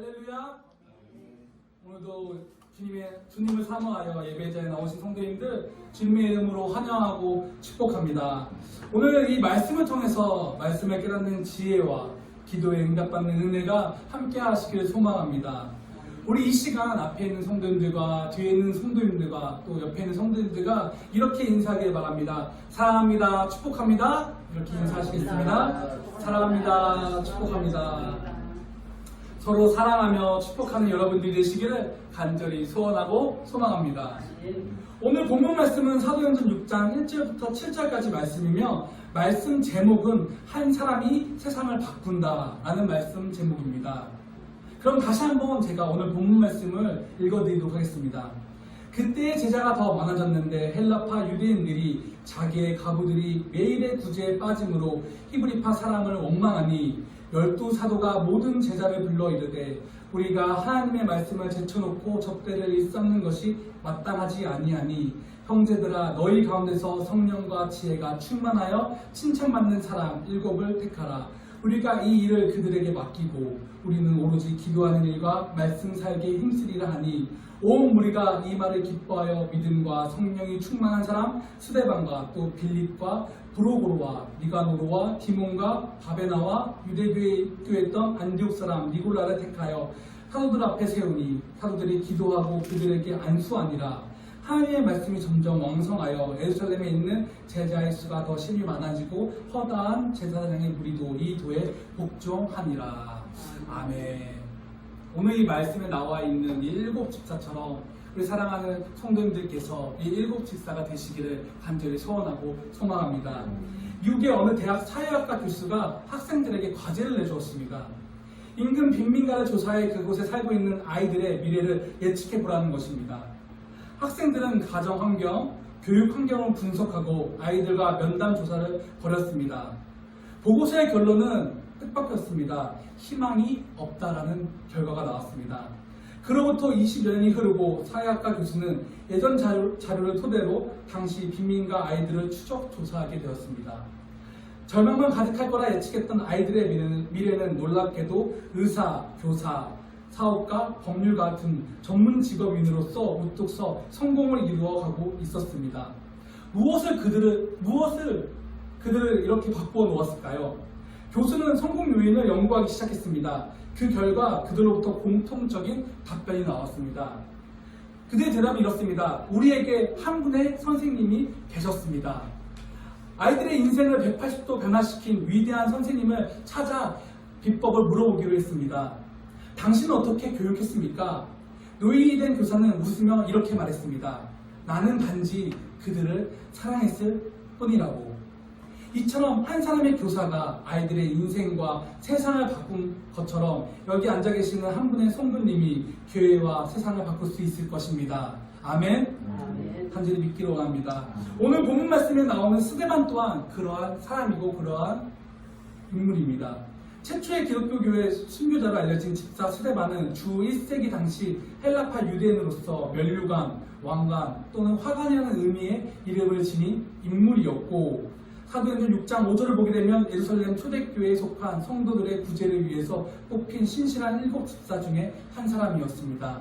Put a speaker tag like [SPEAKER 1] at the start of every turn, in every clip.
[SPEAKER 1] 할렐루야. 오늘도 주님을 사모하여 예배자에 나오신 성도님들 주님의 이름으로 환영하고 축복합니다. 오늘 이 말씀을 통해서 말씀을 깨닫는 지혜와 기도에 응답받는 은혜가 함께 하시기를 소망합니다. 우리 이 시간 앞에 있는 성도님들과 뒤에 있는 성도님들과 또 옆에 있는 성도님들과 이렇게 인사하길 바랍니다. 사랑합니다. 축복합니다. 이렇게 인사하시겠습니다. 사랑합니다. 축복합니다. 서로 사랑하며 축복하는 여러분들이 되시기를 간절히 소원하고 소망합니다. 오늘 본문 말씀은 사도행전 6장 1절부터 7절까지 말씀이며 말씀 제목은 한 사람이 세상을 바꾼다 라는 말씀 제목입니다. 그럼 다시 한번 제가 오늘 본문 말씀을 읽어드리도록 하겠습니다. 그때의 제자가 더 많아졌는데 헬라파 유대인들이 자기의 가부들이 매일의 구제에 빠짐으로 히브리파 사람을 원망하니 12사도가 모든 제자를 불러 이르되 우리가 하나님의 말씀을 제쳐놓고 접대를 일삼는 것이 마땅하지 아니하니 형제들아 너희 가운데서 성령과 지혜가 충만하여 칭찬받는 사람 7을 택하라. 우리가 이 일을 그들에게 맡기고 우리는 오로지 기도하는 일과 말씀 살기에 힘쓰리라 하니 온 무리가 이 말을 기뻐하여 믿음과 성령이 충만한 사람 스데반과 또 빌립과 브로고로와 니가노로와 디몬과 바베나와 유대교에 입교했던 안디옥 사람 니골라를 택하여 사도들 앞에 세우니 사도들이 기도하고 그들에게 안수하니라. 하나님의 말씀이 점점 왕성하여 예루살렘에 있는 제자의 수가 더 심히 많아지고 허다한 제사장의 무리도 이 도에 복종하니라. 아멘. 오늘 이 말씀에 나와 있는 이 7 집사처럼 우리 사랑하는 성도님들께서 이 7 집사가 되시기를 간절히 소원하고 소망합니다. 6의 어느 대학 사회학과 교수가 학생들에게 과제를 내주었습니다. 인근 빈민가를 조사해 그곳에 살고 있는 아이들의 미래를 예측해 보라는 것입니다. 학생들은 가정 환경, 교육 환경을 분석하고 아이들과 면담 조사를 벌였습니다. 보고서의 결론은 뜻밖이었습니다. 희망이 없다라는 결과가 나왔습니다. 그로부터 20여 년이 흐르고 사회학과 교수는 예전 자료를 토대로 당시 빈민가 아이들을 추적 조사하게 되었습니다. 절망만 가득할 거라 예측했던 아이들의 미래는 놀랍게도 의사, 교사, 사업가, 법률가 같은 전문 직업인으로서 우뚝 서 성공을 이루어가고 있었습니다. 무엇을 그들을 이렇게 바꾸어 놓았을까요? 교수는 성공 요인을 연구하기 시작했습니다. 그 결과 그들로부터 공통적인 답변이 나왔습니다. 그들의 대답이 이렇습니다. 우리에게 한 분의 선생님이 계셨습니다. 아이들의 인생을 180도 변화시킨 위대한 선생님을 찾아 비법을 물어보기로 했습니다. 당신은 어떻게 교육했습니까? 노인이 된 교사는 웃으며 이렇게 말했습니다. 나는 단지 그들을 사랑했을 뿐이라고. 이처럼 한 사람의 교사가 아이들의 인생과 세상을 바꾼 것처럼 여기 앉아 계시는 한 분의 성도님이 교회와 세상을 바꿀 수 있을 것입니다. 아멘? 간절히 믿기로 합니다. 오늘 본문 말씀에 나오는 스데반 또한 그러한 사람이고 그러한 인물입니다. 최초의 기독교 교회 순교자로 알려진 집사 스데반은 주 1세기 당시 헬라파 유대인으로서 면류관, 왕관 또는 화관이라는 의미의 이름을 지닌 인물이었고 사도행전 6장 5절을 보게 되면 예루살렘 초대교회에 속한 성도들의 구제를 위해서 뽑힌 신실한 7 집사 중에 한 사람이었습니다.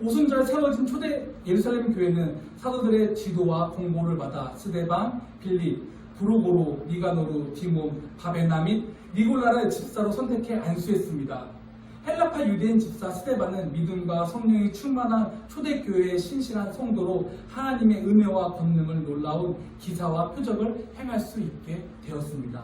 [SPEAKER 1] 오순절 세워진 초대 예루살렘 교회는 사도들의 지도와 공고를 받아 스데반, 빌립, 브로고로, 니가노르, 디몬, 바베나 및 니골라를 집사로 선택해 안수했습니다. 헬라파 유대인 집사 스데반은 믿음과 성령이 충만한 초대교회의 신실한 성도로 하나님의 은혜와 권능을 놀라운 기사와 표적을 행할 수 있게 되었습니다.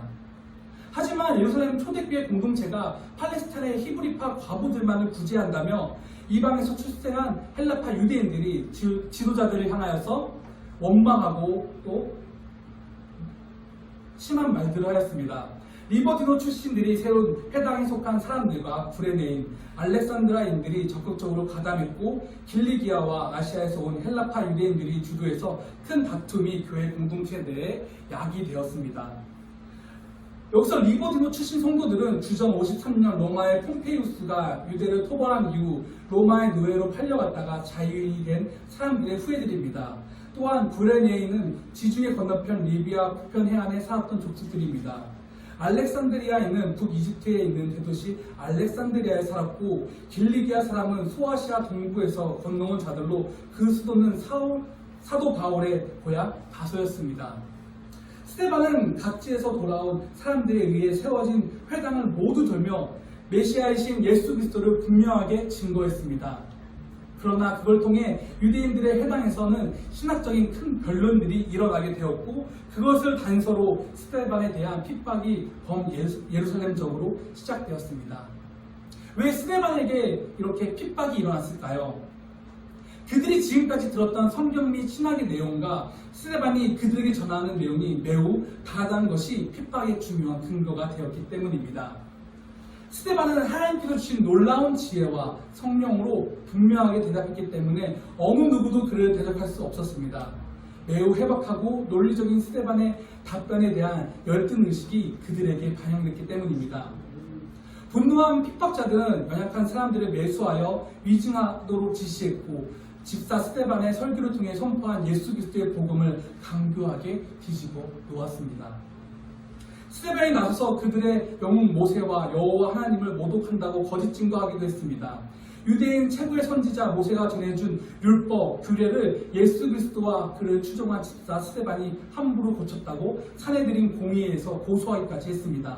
[SPEAKER 1] 하지만 예루살렘 초대교회 공동체가 팔레스타인의 히브리파 과부들만을 구제한다며 이방에서 출생한 헬라파 유대인들이 지도자들을 향하여서 원망하고 또 심한 말들을 하였습니다. 리버티노 출신들이 세운 해당에 속한 사람들과 구레네인, 알렉산드라인들이 적극적으로 가담했고 길리기아와 아시아에서 온 헬라파 유대인들이 주도해서 큰 다툼이 교회 공동체 내에 야기되었습니다. 여기서 리버티노 출신 성도들은 주전 53년 로마의 폼페이우스가 유대를 토벌한 이후 로마의 노예로 팔려갔다가 자유인이 된 사람들의 후예들입니다. 또한 구레네인은 지중해 건너편 리비아 북편 해안에 살았던 족속들입니다. 알렉산드리아에 있는 북이집트에 있는 대도시 알렉산드리아에 살았고, 길리기아 사람은 소아시아 동부에서 건너온 자들로 그 수도는 사도 바울의 고향 다소였습니다. 스데반은 각지에서 돌아온 사람들에 의해 세워진 회당을 모두 돌며 메시아이신 예수 그리스도를 분명하게 증거했습니다. 그러나 그걸 통해 유대인들의 회당에서는 신학적인 큰 변론들이 일어나게 되었고, 그것을 단서로 스데반에 대한 핍박이 예루살렘적으로 시작되었습니다. 왜 스데반에게 이렇게 핍박이 일어났을까요? 그들이 지금까지 들었던 성경 및 신학의 내용과 스데반이 그들에게 전하는 내용이 매우 다르다는 것이 핍박의 중요한 근거가 되었기 때문입니다. 스데반은 하나님께서 주신 놀라운 지혜와 성령으로 분명하게 대답했기 때문에 어느 누구도 그를 대적할 수 없었습니다. 매우 해박하고 논리적인 스데반의 답변에 대한 열등의식이 그들에게 반영됐기 때문입니다. 분노한 핍박자들은 연약한 사람들을 매수하여 위증하도록 지시했고, 집사 스데반의 설교를 통해 선포한 예수 그리스도의 복음을 강교하게 뒤집어 놓았습니다. 스데반이 나서서 그들의 영웅 모세와 여호와 하나님을 모독한다고 거짓 증거하기도 했습니다. 유대인 최고의 선지자 모세가 전해준 율법, 규례를 예수 그리스도와 그를 추종한 집사 스데반이 함부로 고쳤다고 사내들인 공의회에서 고소하기까지 했습니다.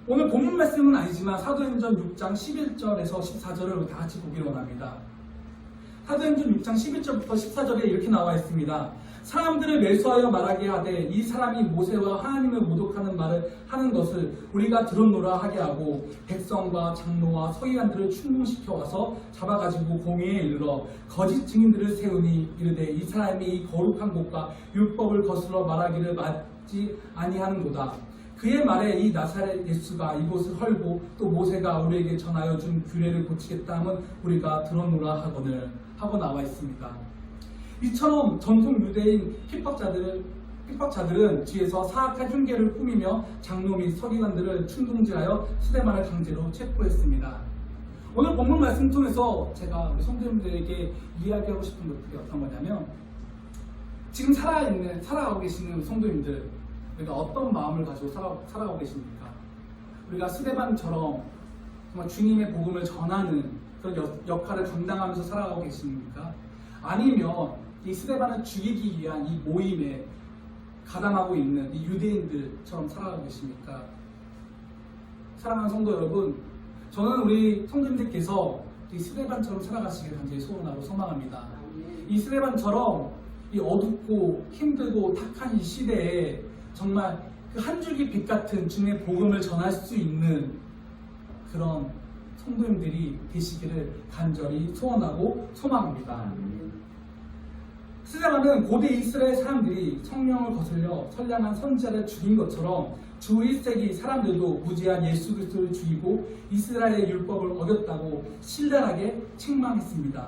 [SPEAKER 1] 오늘 본문 말씀은 아니지만 사도행전 6장 11절에서 14절을 다 같이 보기를 원합니다. 사도행전 6장 11절부터 14절에 이렇게 나와 있습니다. 사람들을 매수하여 말하게 하되 이 사람이 모세와 하나님을 모독하는 말을 하는 것을 우리가 들었노라 하게 하고, 백성과 장로와 서기관들을 충동시켜 와서 잡아가지고 공회에 이르러 거짓 증인들을 세우니 이르되 이 사람이 이 거룩한 곳과 율법을 거스러 말하기를 맞지 아니하는도다. 그의 말에 이 나사렛 예수가 이곳을 헐고 또 모세가 우리에게 전하여 준 규례를 고치겠다 함은 우리가 들었노라 하거늘 하고 나와 있습니다. 이처럼 전통 유대인 핍박자들은 뒤에서 사악한 흉계를 꾸미며 장로 및 서기관들을 충동질하여 스데반을 강제로 체포했습니다. 오늘 본문 말씀 통해서 제가 우리 성도님들에게 이야기하고 싶은 것들이 어떤 거냐면, 지금 살아가고 계시는 성도님들, 우리가 어떤 마음을 가지고 살아가고 계십니까? 우리가 스데반처럼 정말 주님의 복음을 전하는 그런 역할을 감당하면서 살아가고 계십니까? 아니면 이 스데반을 죽이기 위한 이 모임에 가담하고 있는 이 유대인들처럼 살아가고 계십니까? 사랑하는 성도 여러분, 저는 우리 성도님들께서 이 스데반처럼 살아가시길 간절히 소원하고 소망합니다. 이 스데반처럼 이 어둡고 힘들고 탁한 이 시대에 정말 그 한 줄기 빛 같은 주님의 복음을 전할 수 있는 그런 성도님들이 되시기를 간절히 소원하고 소망합니다. 스데반은 고대 이스라엘 사람들이 성령을 거슬려 선량한 선지자를 죽인 것처럼 주 1세기 사람들도 무지한 예수 그리스도를 죽이고 이스라엘의 율법을 어겼다고 신랄하게 책망했습니다.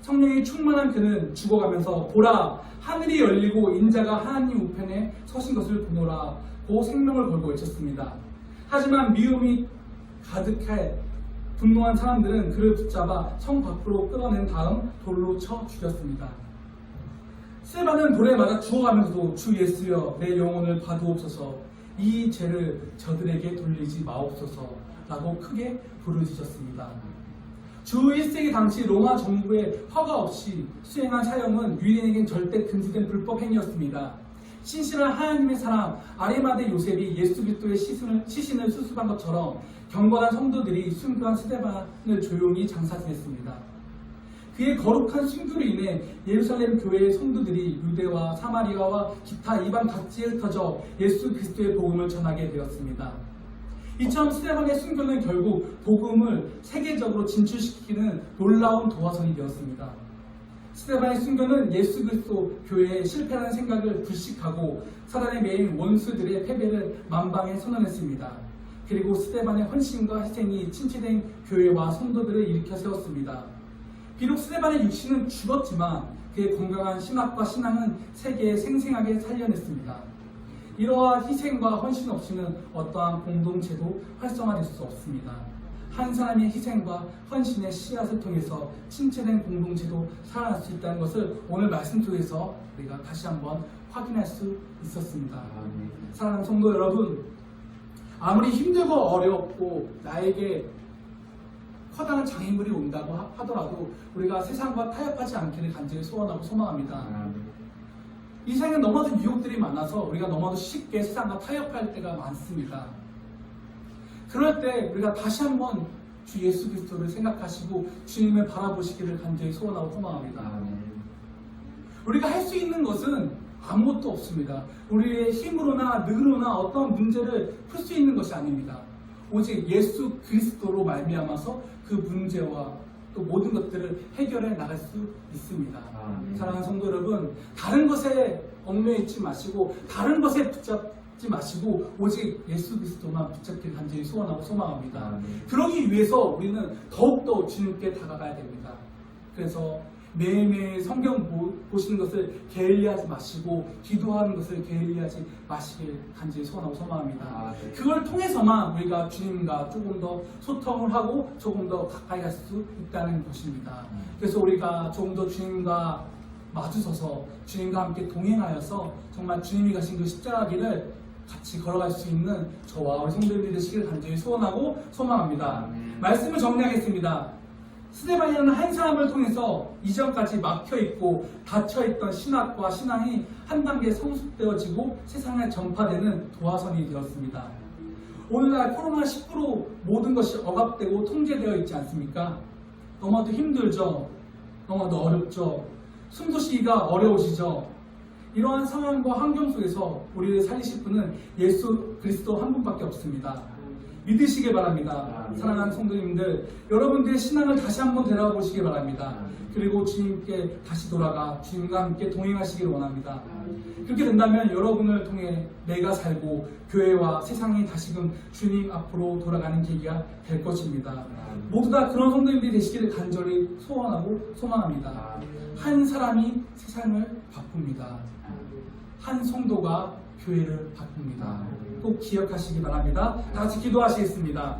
[SPEAKER 1] 성령이 충만한 그는 죽어가면서 보라, 하늘이 열리고 인자가 하나님 우편에 서신 것을 보노라 고 생명을 걸고 외쳤습니다. 하지만 미움이 가득해 분노한 사람들은 그를 붙잡아 성 밖으로 끌어낸 다음 돌로 쳐 죽였습니다. 스데반은 돌에 맞아 죽어가면서도 주 예수여 내 영혼을 받으옵소서, 이 죄를 저들에게 돌리지 마옵소서 라고 크게 부르짖었습니다. 주 1세기 당시 로마 정부의 허가 없이 수행한 사형은 유대인에겐 절대 금지된 불법 행위였습니다. 신실한 하나님의 사람 아리마대 요셉이 예수 그리스도의 시신을 수습한 것처럼 경건한 성도들이 순교한 스데반을 조용히 장사 지냈습니다. 그의 거룩한 순교로 인해 예루살렘 교회의 성도들이 유대와 사마리아와 기타 이방 각지에 흩어져 예수 그리스도의 복음을 전하게 되었습니다. 이처럼 스데반의 순교는 결국 복음을 세계적으로 진출시키는 놀라운 도화선이 되었습니다. 스데반의 순교는 예수 그리스도 교회의 실패라는 생각을 불식하고 사단의 메인 원수들의 패배를 만방에 선언했습니다. 그리고 스데반의 헌신과 희생이 침체된 교회와 성도들을 일으켜 세웠습니다. 비록 스데반의 육신은 죽었지만 그의 건강한 신학과 신앙은 세계에 생생하게 살려냈습니다. 이러한 희생과 헌신 없이는 어떠한 공동체도 활성화될 수 없습니다. 한 사람의 희생과 헌신의 씨앗을 통해서 침체된 공동체도 살아날 수 있다는 것을 오늘 말씀 속에서 우리가 다시 한번 확인할 수 있었습니다. 사랑하는 성도 여러분, 아무리 힘들고 어렵고 나에게 커다란 장애물이 온다고 하더라도 우리가 세상과 타협하지 않기를 간절히 소원하고 소망합니다. 이 세상에 너무도 유혹들이 많아서 우리가 너무도 쉽게 세상과 타협할 때가 많습니다. 그럴 때 우리가 다시 한번 주 예수 그리스도를 생각하시고 주님을 바라보시기를 간절히 소원하고 소망합니다. 우리가 할 수 있는 것은 아무것도 없습니다. 우리의 힘으로나 능으로나 어떤 문제를 풀 수 있는 것이 아닙니다. 오직 예수 그리스도로 말미암아서 그 문제와 또 모든 것들을 해결해 나갈 수 있습니다. 사랑하는 성도 여러분, 다른 것에 얽매여 있지 마시고 다른 것에 붙잡지 마시고 오직 예수 그리스도만 붙잡기를 간절히 소원하고 소망합니다. 그러기 위해서 우리는 더욱더 주님께 다가가야 됩니다. 그래서 매일매일 성경 보시는 것을 게을리하지 마시고 기도하는 것을 게을리하지 마시길 간절히 소원하고 소망합니다. 그걸 통해서만 우리가 주님과 조금 더 소통을 하고 조금 더 가까이 갈 수 있다는 것입니다. 그래서 우리가 조금 더 주님과 마주서서 주님과 함께 동행하여서 정말 주님이 가신 그 십자가 길을 같이 걸어갈 수 있는 저와 우리 성도님들이 되시길 간절히 소원하고 소망합니다. 말씀을 정리하겠습니다. 스데반이라는 한 사람을 통해서 이전까지 막혀있고 닫혀있던 신학과 신앙이 한 단계 성숙되어지고 세상에 전파되는 도화선이 되었습니다. 오늘날 코로나19로 모든 것이 억압되고 통제되어 있지 않습니까? 너무나도 힘들죠. 너무나도 어렵죠. 숨도 쉬기가 어려우시죠. 이러한 상황과 환경 속에서 우리를 살리실 분은 예수 그리스도 한 분밖에 없습니다. 믿으시길 바랍니다. 사랑하는 성도님들, 여러분들의 신앙을 다시 한번 되돌아보시기 바랍니다. 그리고 주님께 다시 돌아가 주님과 함께 동행하시기를 원합니다. 그렇게 된다면 여러분을 통해 내가 살고 교회와 세상이 다시금 주님 앞으로 돌아가는 계기가 될 것입니다. 모두 다 그런 성도님들이 되시기를 간절히 소원하고 소망합니다. 한 사람이 세상을 바꿉니다. 한 성도가 교회를 바꿉니다. 꼭 기억하시기 바랍니다. 다 같이 기도하시겠습니다.